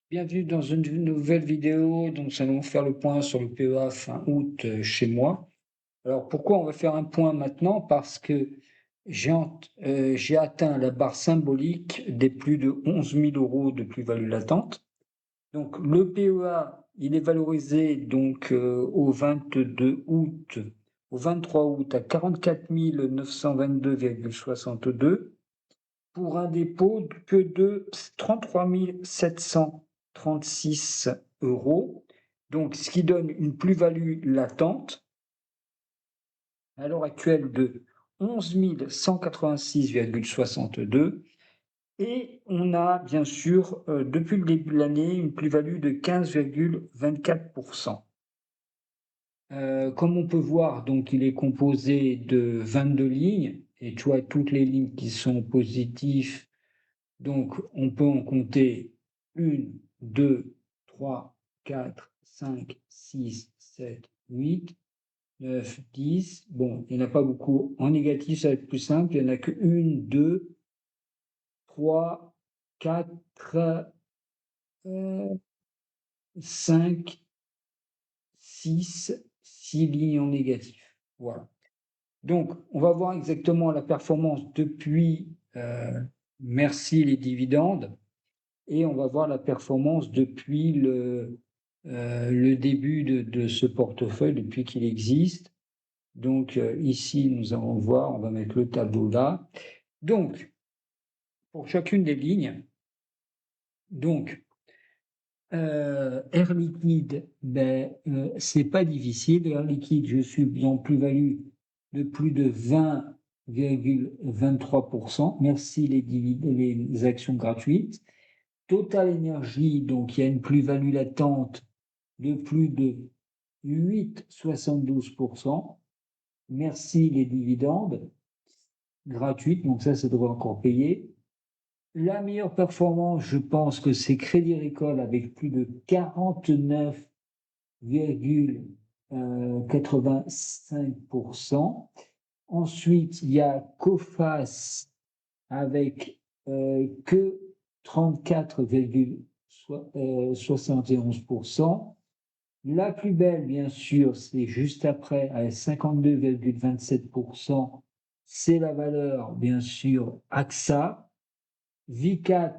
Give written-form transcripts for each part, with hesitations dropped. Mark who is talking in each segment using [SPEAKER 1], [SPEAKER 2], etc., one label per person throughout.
[SPEAKER 1] Bienvenue dans une nouvelle vidéo. Donc, nous allons faire le point sur le PEA fin août chez moi. Alors, pourquoi on va faire un point maintenant? Parce que j'ai atteint la barre symbolique des plus de 11 000 euros de plus-value latente. Donc, le PEA, il est valorisé donc au 22 août, au 23 août à 44 922,62 pour un dépôt que de 33 736 euros, donc ce qui donne une plus-value latente à l'heure actuelle de 11 186,62 et on a bien sûr depuis le début de l'année une plus-value de 15,24%. Comme on peut voir, donc il est composé de 22 lignes et tu vois toutes les lignes qui sont positives. Donc, on peut en compter 1, 2, 3, 4, 5, 6, 7, 8, 9, 10. Bon, il n'y en a pas beaucoup. En négatif, ça va être plus simple. Il n'y en a que 1, 2, 3, 4, 5, 6 lignes en négatif. Voilà. Donc, on va voir exactement la performance depuis merci les dividendes. Et on va voir la performance depuis le début de ce portefeuille, depuis qu'il existe. Donc ici, nous allons voir, on va mettre le tableau là. Donc, pour chacune des lignes, donc Air Liquide, c'est pas difficile. Air Liquide, je suis en plus-value de plus de 20,23%. Merci les actions gratuites. Total Énergie, donc il y a une plus-value latente de plus de 8,72%. Merci les dividendes gratuits, donc ça devrait encore payer. La meilleure performance, je pense que c'est Crédit Agricole avec plus de 49,85%. Ensuite, il y a Coface avec que 34,71%. La plus belle, bien sûr, c'est juste après, à 52,27%. C'est la valeur, bien sûr, AXA. Vicat,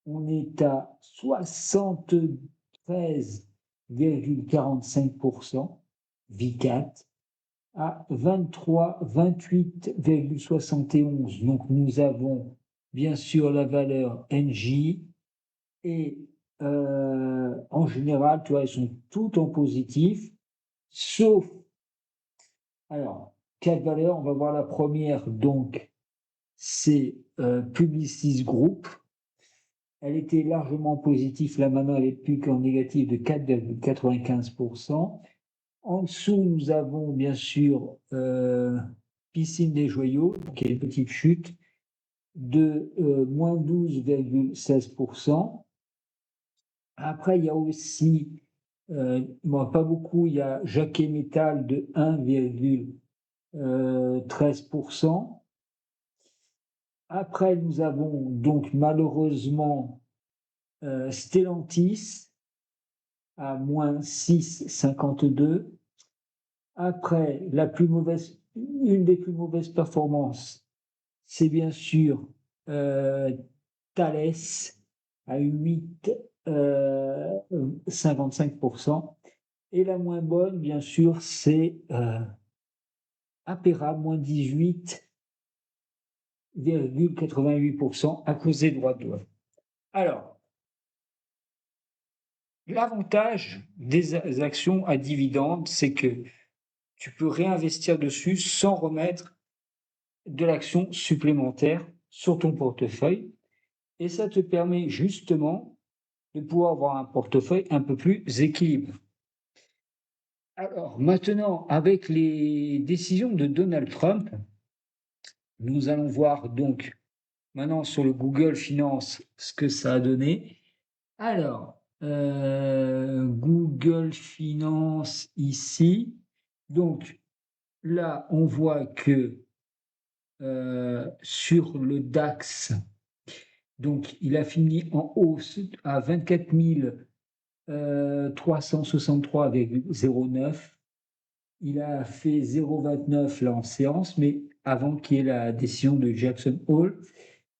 [SPEAKER 1] on est à 73,45%. Vicat à 28,71. Donc nous avons bien sûr la valeur NJ et en général, tu vois, elles sont toutes en positif, sauf, alors, quatre valeurs, on va voir la première, donc c'est Publicis Group. Elle était largement positive, là maintenant elle est plus qu'en négatif de 4,95%. En dessous, nous avons bien sûr Piscine des Joyaux, qui est une petite chute de moins 12,16%. Après, il y a aussi, pas beaucoup, il y a Jacquet Métal de 1,13%. Après, nous avons donc malheureusement Stellantis à moins 6,52. Après, une des plus mauvaises performances, c'est bien sûr Thales à 8,55%. Et la moins bonne, bien sûr, c'est Apera, moins 18,88% à cause des droits de douane. Alors, l'avantage des actions à dividendes, c'est que tu peux réinvestir dessus sans remettre de l'action supplémentaire sur ton portefeuille. Et ça te permet justement de pouvoir avoir un portefeuille un peu plus équilibré. Alors maintenant, avec les décisions de Donald Trump, nous allons voir donc maintenant sur le Google Finance ce que ça a donné. Alors, Google Finance ici. Donc là, on voit que sur le DAX, Donc, il a fini en hausse à 24 363,09. Il a fait 0,29 là en séance, mais avant qu'il y ait la décision de Jackson Hole.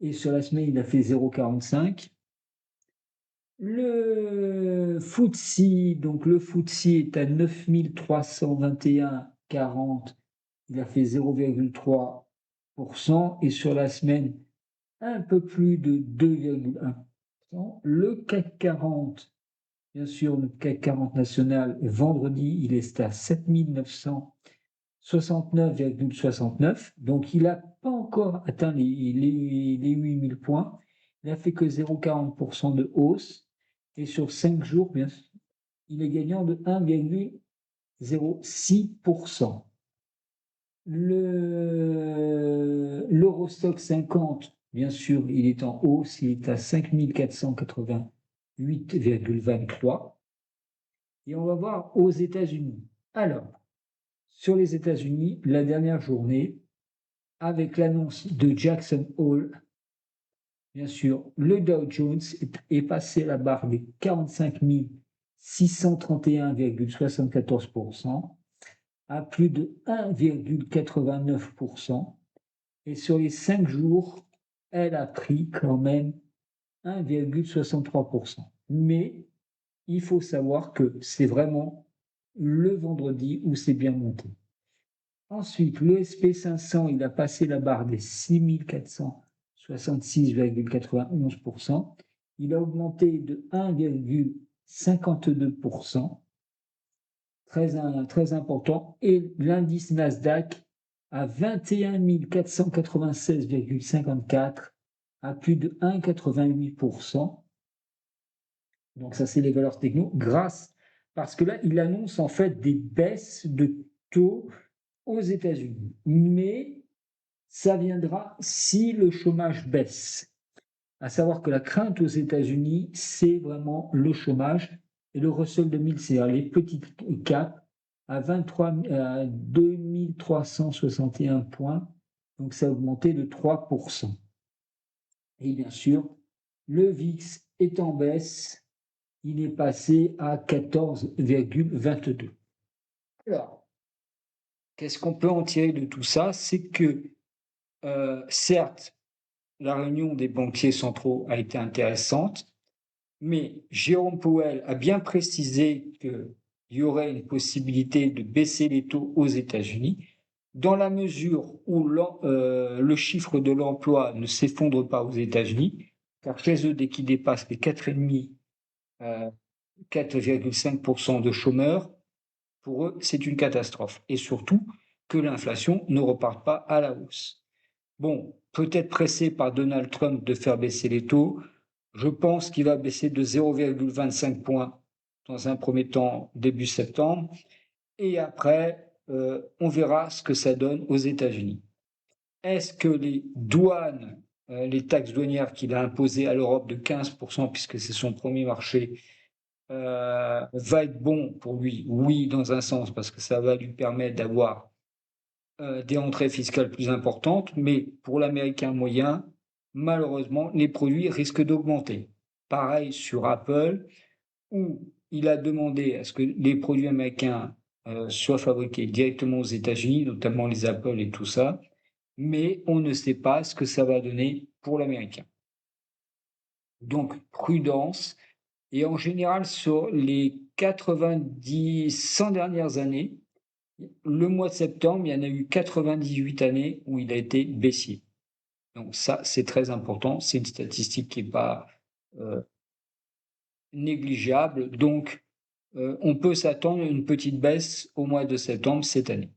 [SPEAKER 1] Et sur la semaine, il a fait 0,45. Le FTSE, donc le FTSE est à 9321,40. Il a fait 0,3%. Et sur la semaine, un peu plus de 2,1%. Le CAC 40, bien sûr, le CAC 40 national, vendredi, il est à 7969,69. Donc, il n'a pas encore atteint les 8000 points. Il n'a fait que 0,40% de hausse. Et sur 5 jours, bien sûr, il est gagnant de 1,06%. L'Eurostock 50, bien sûr, il est en hausse, il est à 5488,23. Et on va voir aux États-Unis. Alors, sur les États-Unis, la dernière journée, avec l'annonce de Jackson Hole, bien sûr, le Dow Jones est passé la barre des 45 631,74% à plus de 1,89%. Et sur les 5 jours, elle a pris quand même 1,63%. Mais il faut savoir que c'est vraiment le vendredi où c'est bien monté. Ensuite, le SP500, il a passé la barre des 6466,91%. Il a augmenté de 1,52%, très important. Et l'indice Nasdaq à 21 496,54, à plus de 1,88%. Donc ça, c'est les valeurs techno, parce que là, il annonce en fait des baisses de taux aux États-Unis. Mais ça viendra si le chômage baisse. À savoir que la crainte aux États-Unis, c'est vraiment le chômage. Et le Russell 2000, c'est-à-dire les petites caps, à 2361 points. Donc ça a augmenté de 3%. Et bien sûr, le VIX est en baisse. Il est passé à 14,22. Alors, qu'est-ce qu'on peut en tirer de tout ça? C'est que, certes, la réunion des banquiers centraux a été intéressante, mais Jérôme Powell a bien précisé qu'il y aurait une possibilité de baisser les taux aux États-Unis, dans la mesure où le chiffre de l'emploi ne s'effondre pas aux États-Unis, car chez eux, dès qu'ils dépassent les 4,5% de chômeurs, pour eux, c'est une catastrophe. Et surtout, que l'inflation ne reparte pas à la hausse. Bon, peut-être pressé par Donald Trump de faire baisser les taux, je pense qu'il va baisser de 0,25 points dans un premier temps début septembre, et après, on verra ce que ça donne aux États-Unis. Est-ce que les douanes, les taxes douanières qu'il a imposées à l'Europe de 15%, puisque c'est son premier marché, va être bon pour lui? Oui, dans un sens, parce que ça va lui permettre d'avoir des rentrées fiscales plus importantes, mais pour l'américain moyen, malheureusement, les produits risquent d'augmenter. Pareil sur Apple, où il a demandé à ce que les produits américains soient fabriqués directement aux États-Unis, notamment les Apple et tout ça, mais on ne sait pas ce que ça va donner pour l'américain. Donc, prudence. Et en général, sur les 100 dernières années, le mois de septembre, il y en a eu 98 années où il a été baissier. Donc ça, c'est très important. C'est une statistique qui n'est pas négligeable. Donc, on peut s'attendre à une petite baisse au mois de septembre cette année.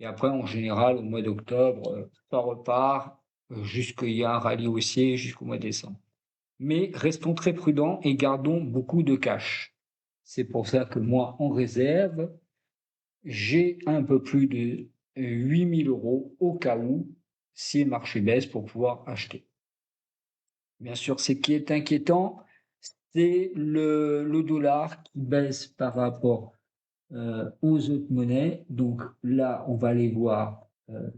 [SPEAKER 1] Et après, en général, au mois d'octobre, ça repart jusqu'il y a un rallye haussier jusqu'au mois de décembre. Mais restons très prudents et gardons beaucoup de cash. C'est pour ça que moi, en réserve, j'ai un peu plus de 8 000 € au cas où, si le marché baisse, pour pouvoir acheter. Bien sûr, ce qui est inquiétant, c'est le dollar qui baisse par rapport aux autres monnaies. Donc là, on va aller voir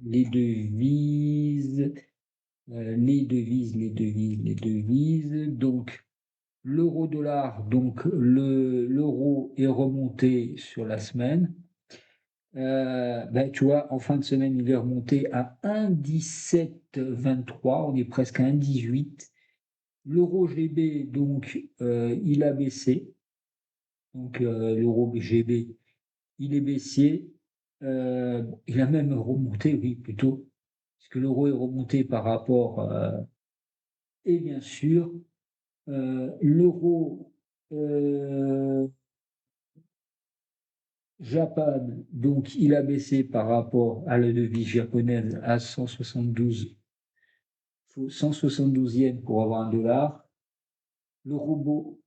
[SPEAKER 1] les devises. les devises. Donc, l'euro-dollar, donc l'euro est remonté sur la semaine. Ben, tu vois, en fin de semaine, il est remonté à 1,1723, on est presque à 1,18. L'euro GB, donc, il a baissé. Donc, l'euro GB, il est baissier. Il a même remonté, oui, plutôt, parce que l'euro est remonté par rapport, et bien sûr, l'euro Japan, donc il a baissé par rapport à la devise japonaise à 172, faut 172 yens pour avoir un dollar. L'euro,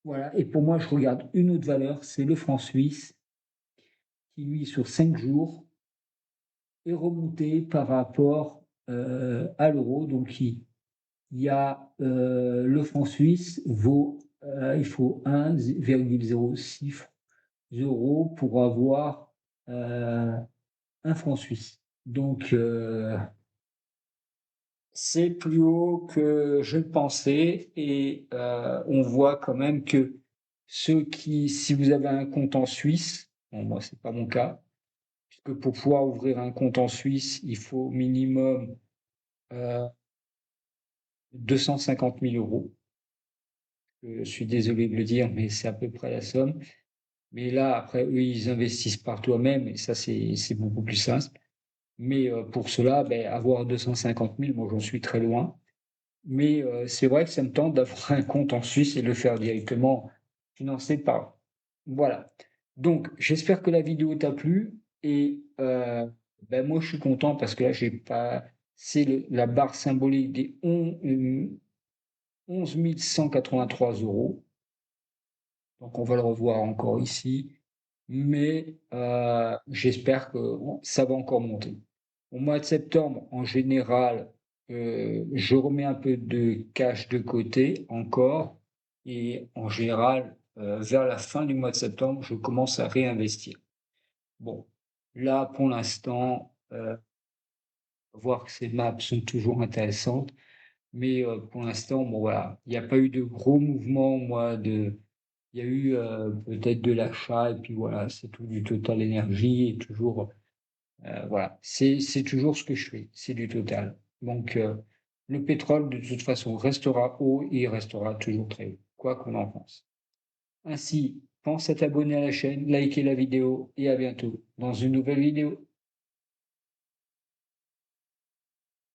[SPEAKER 1] voilà. Et pour moi, je regarde une autre valeur, c'est le franc suisse, qui lui, sur 5 jours, est remonté par rapport à l'euro. Donc, il y a le franc suisse vaut, il faut 1,06 euros pour avoir un franc suisse. Donc, c'est plus haut que je le pensais et on voit quand même que si vous avez un compte en Suisse, bon, moi c'est pas mon cas, puisque pour pouvoir ouvrir un compte en Suisse, il faut au minimum 250 000 euros. Je suis désolé de le dire, mais c'est à peu près la somme. Mais là, après, eux, ils investissent par toi-même et ça, c'est beaucoup plus simple. Mais pour cela, ben, avoir 250 000, moi j'en suis très loin. Mais c'est vrai que ça me tente d'avoir un compte en Suisse et de le faire directement financé par. Voilà. Donc, j'espère que la vidéo t'a plu et ben, moi je suis content parce que là, j'ai pas. C'est la barre symbolique des 11 183 euros. Donc, on va le revoir encore ici. Mais j'espère que ça va encore monter. Au mois de septembre, en général, je remets un peu de cash de côté encore et en général, vers la fin du mois de septembre, je commence à réinvestir. Bon, là, pour l'instant, voir que ces maps sont toujours intéressantes, mais pour l'instant, bon, voilà, il n'y a pas eu de gros mouvements, il y a eu peut-être de l'achat et puis voilà, c'est tout du Total Energy et toujours, voilà, c'est toujours ce que je fais, c'est du Total. Donc le pétrole de toute façon restera haut et il restera toujours très haut, quoi qu'on en pense. Ainsi, pense à t'abonner à la chaîne, liker la vidéo et à bientôt dans une nouvelle vidéo.